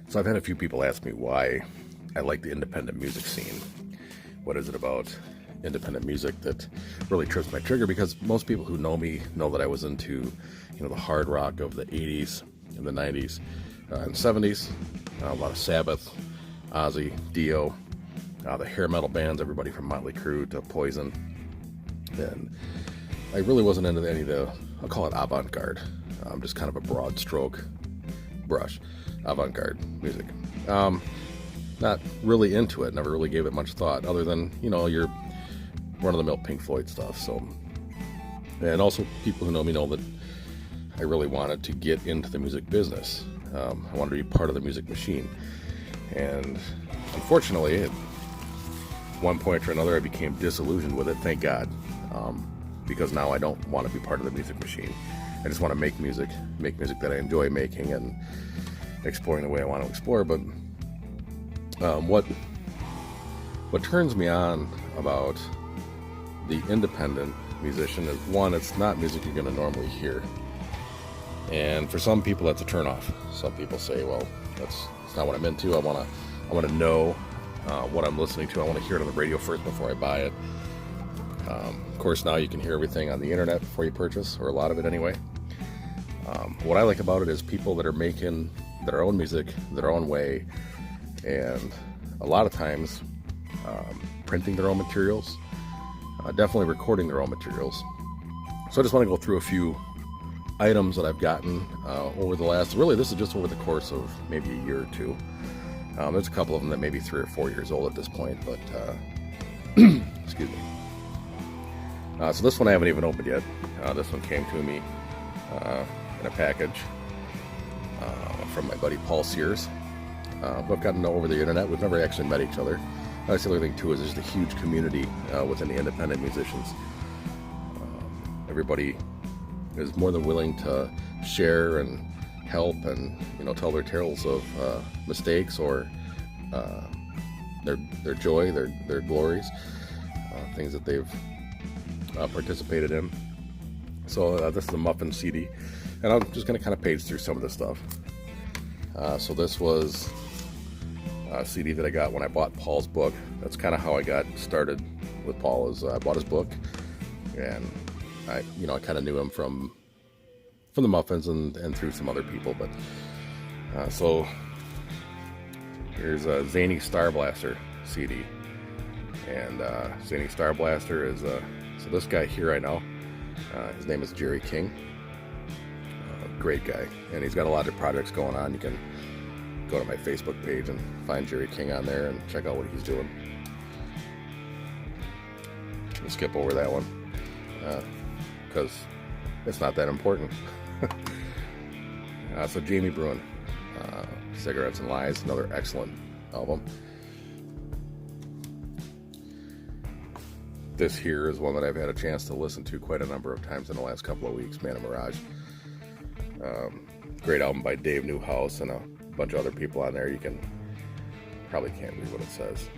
So I've had a few people ask me why I like the independent music scene. What is it about independent music that really trips my trigger? Because most people who know me know that I was into, the hard rock of the 80s and the 90s and 70s. A lot of Sabbath, Ozzy, Dio, the hair metal bands, everybody from Motley Crue to Poison. And I really wasn't into any of the, I'll call it avant-garde, just kind of a broad stroke brush, avant-garde music. Not really into it, never really gave it much thought other than, your run-of-the-mill Pink Floyd stuff. So, and also people who know me know that I really wanted to get into the music business. I wanted to be part of the music machine. And unfortunately, at one point or another, I became disillusioned with it, thank God. Because now I don't want to be part of the music machine. I just want to make music that I enjoy making and exploring the way I want to explore. But what turns me on about the independent musician is, one, it's not music you're going to normally hear. And for some people, that's a turnoff. Some people say, well, that's not what I'm into. I want to know what I'm listening to. I want to hear it on the radio first before I buy it. Of course, now you can hear everything on the internet before you purchase, or a lot of it anyway. What I like about it is people that are making their own music, their own way, and a lot of times printing their own materials, definitely recording their own materials. So I just want to go through a few items that I've gotten over the last, really this is just over the course of maybe a year or two. There's a couple of them that may be 3 or 4 years old at this point, but excuse me. So this one I haven't even opened yet. This one came to me in a package from my buddy Paul Sears. Who I've gotten to know over the internet. We've never actually met each other. That's the other thing too, is there's a huge community within the independent musicians. Everybody is more than willing to share and help and tell their tales of mistakes or their joy, their glories, things that they've participated in. So this is a Muffin CD, and I'm just going to kind of page through some of this stuff. So this was a CD that I got when I bought Paul's book. That's kind of how I got started with Paul. Is I bought his book, and I kind of knew him from the Muffins and through some other people. But so here's a Zany Star Blaster CD, and Zany Star Blaster is so this guy here I know. His name is Jerry King. Great guy, and he's got a lot of projects going on. You can go to my Facebook page and find Jerry King on there and check out what he's doing. We'll skip over that one because it's not that important. So Jamie Bruin, Cigarettes and Lies, another excellent album. This here is one that I've had a chance to listen to quite a number of times in the last couple of weeks, Man of Mirage. Great album by Dave Newhouse and a bunch of other people on there. You probably can't read what it says.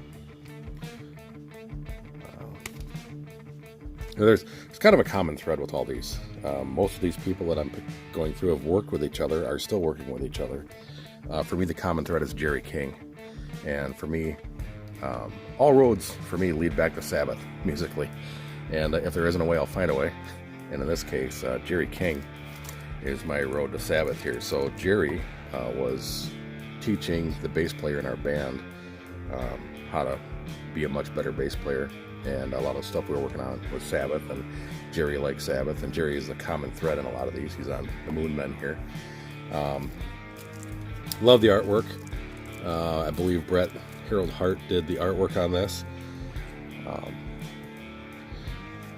There's kind of a common thread with all these. Most of these people that I'm going through have worked with each other, are still working with each other. For me, the common thread is Jerry King. And for me, all roads for me lead back to Sabbath musically. And if there isn't a way, I'll find a way. And in this case, Jerry King is my road to Sabbath here. So Jerry was teaching the bass player in our band how to be a much better bass player, and a lot of stuff we were working on was Sabbath, and Jerry likes Sabbath, and Jerry is the common thread in a lot of these. He's on the Moon Men here. Love the artwork. I believe Brett Harold Hart did the artwork on this,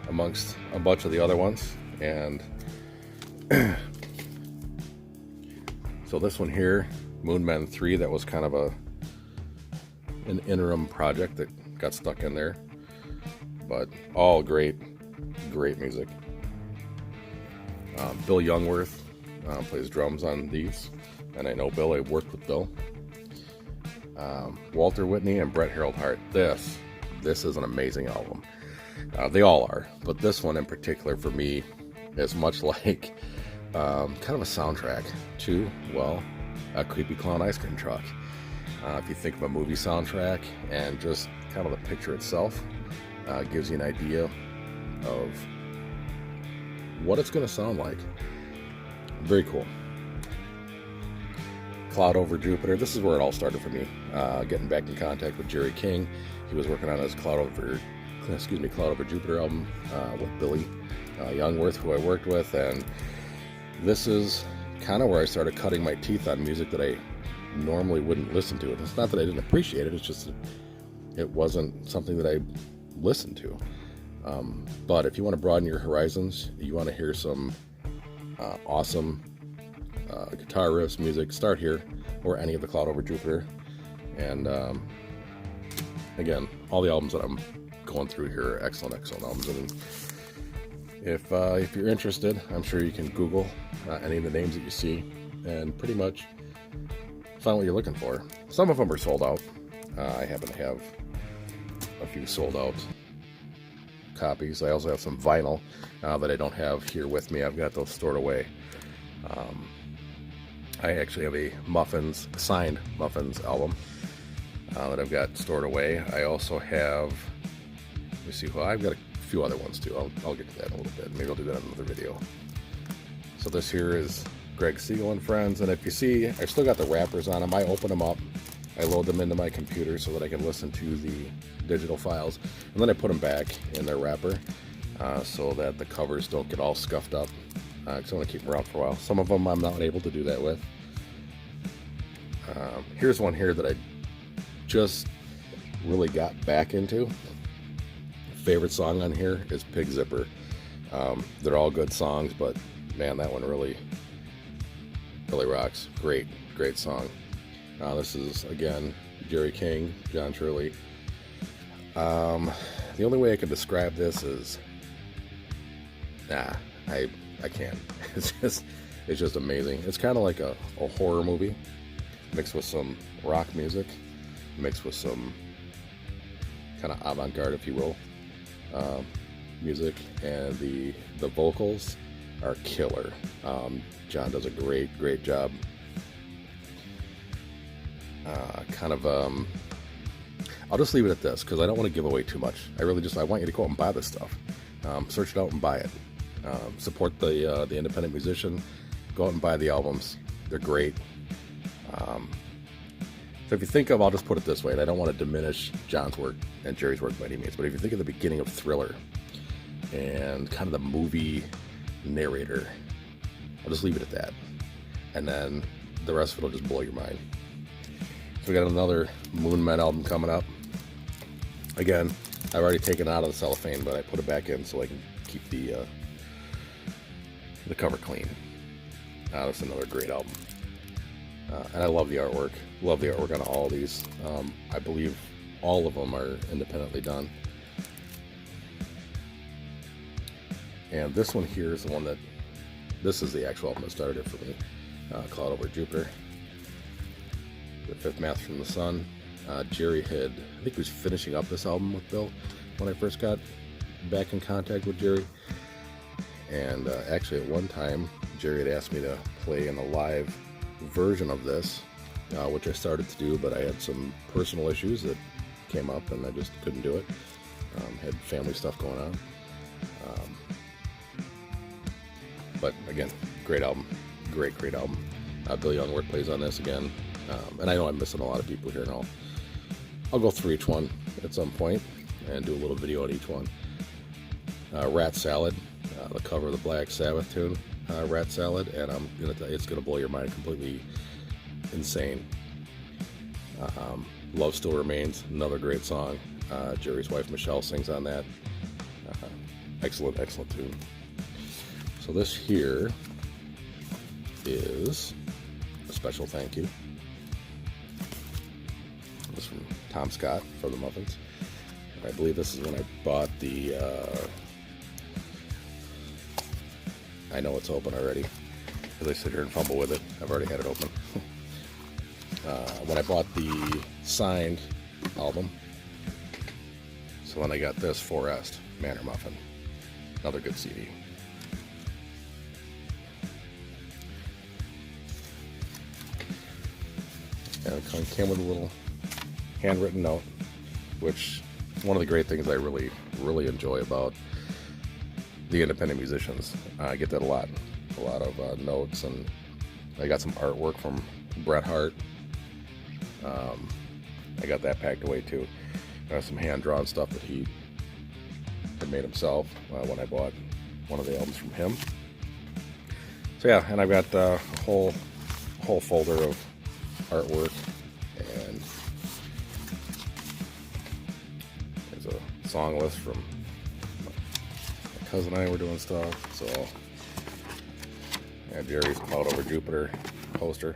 amongst a bunch of the other ones. And so this one here, Moon Men 3, that was kind of an interim project that got stuck in there, but all great music. Bill Youngworth plays drums on these, and I know Bill. I worked with Bill. Walter Whitney and Brett Harold Hart. This is an amazing album. They all are, but this one in particular for me is much like kind of a soundtrack to, well, a Creepy Clown ice cream truck. If you think of a movie soundtrack and just kind of the picture itself, gives you an idea of what it's going to sound like. Very cool. Cloud Over Jupiter. This is where it all started for me. Getting back in contact with Jerry King. He was working on his Cloud Over Jupiter album with Billy Youngworth, who I worked with, and this is kind of where I started cutting my teeth on music that I normally wouldn't listen to. It's not that I didn't appreciate it, it's just that it wasn't something that I listened to. But if you want to broaden your horizons, you want to hear some awesome guitar riffs, music, start here, or any of the Cloud Over Jupiter. And again, all the albums that I'm going through here are excellent albums. And if you're interested, I'm sure you can Google any of the names that you see and pretty much find what you're looking for. Some of them are sold out. I happen to have a few sold out copies. I also have some vinyl that I don't have here with me. I've got those stored away. I actually have a signed Muffins album that I've got stored away. I also have, let me see, well, I've got a few other ones too. I'll get to that in a little bit. Maybe I'll do that in another video. So this here is Greg Siegel and Friends, and if you see, I've still got the wrappers on them. I open them up, I load them into my computer so that I can listen to the digital files, and then I put them back in their wrapper so that the covers don't get all scuffed up, because I want to keep them around for a while. Some of them I'm not able to do that with. Here's one here that I just really got back into. Favorite song on here is Pig Zipper. They're all good songs, but man, that one really rocks. Great song. This is, again, Jerry King, John Shirley. The only way I can describe this is, I can't. It's just amazing. It's kind of like a horror movie mixed with some rock music, mixed with some kind of avant-garde, if you will, music, and the vocals are killer. John does a great job. I'll just leave it at this because I don't want to give away too much. I want you to go out and buy this stuff. Search it out and buy it. Support the independent musician. Go out and buy the albums. They're great. So if you think of, I'll just put it this way, and I don't want to diminish John's work and Jerry's work by any means, but if you think of the beginning of Thriller and kind of the movie narrator, I'll just leave it at that. And then the rest of it will just blow your mind. So we got another Moon Men album coming up. Again, I've already taken it out of the cellophane, but I put it back in so I can keep the cover clean. That's another great album. And I love the artwork. Love the artwork on all of these. I believe all of them are independently done. And this one here is the one this is the actual album that started it for me. Cloud Over Jupiter. The Fifth Master from the Sun. Jerry I think he was finishing up this album with Bill when I first got back in contact with Jerry. And actually at one time, Jerry had asked me to play in a live version of this, which I started to do, but I had some personal issues that came up and I just couldn't do it. Had family stuff going on. But again, great album. Great album. Billy Youngworth plays on this again. And I know I'm missing a lot of people here, and I'll go through each one at some point and do a little video on each one. Rat Salad, the cover of the Black Sabbath tune, Rat Salad, and it's gonna blow your mind. Completely insane. Love Still Remains, another great song. Jerry's wife Michelle sings on that. Excellent tune. So this here is a special thank you. This is from Tom Scott for the Muffins. I believe this is when I bought the I know it's open already as I sit here and fumble with it. I've already had it open. When I bought the signed album. So when I got this Forest Manor Muffin. Another good CD. And it came with a little handwritten note, which is one of the great things I really enjoy about the independent musicians. I get that a lot of notes, and I got some artwork from Bret Hart. I got that packed away too. Some hand-drawn stuff that he had made himself when I bought one of the albums from him. So yeah, and I've got a whole folder of artwork, and there's a song list from my cousin and I were doing stuff. So yeah, Jerry's Cloud Over Jupiter poster.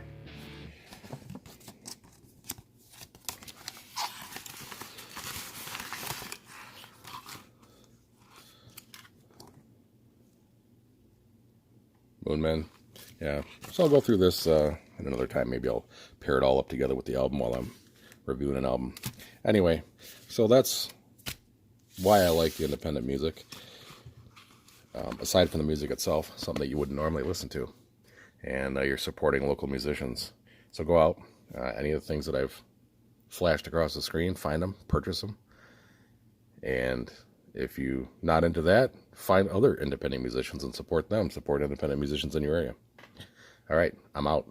Moonmen. Yeah, so I'll go through this at another time. Maybe I'll pair it all up together with the album while I'm reviewing an album. Anyway, so that's why I like the independent music. Aside from the music itself, something that you wouldn't normally listen to. And you're supporting local musicians. So go out. Any of the things that I've flashed across the screen, find them, purchase them. And if you're not into that, find other independent musicians and support them. Support independent musicians in your area. All right, I'm out.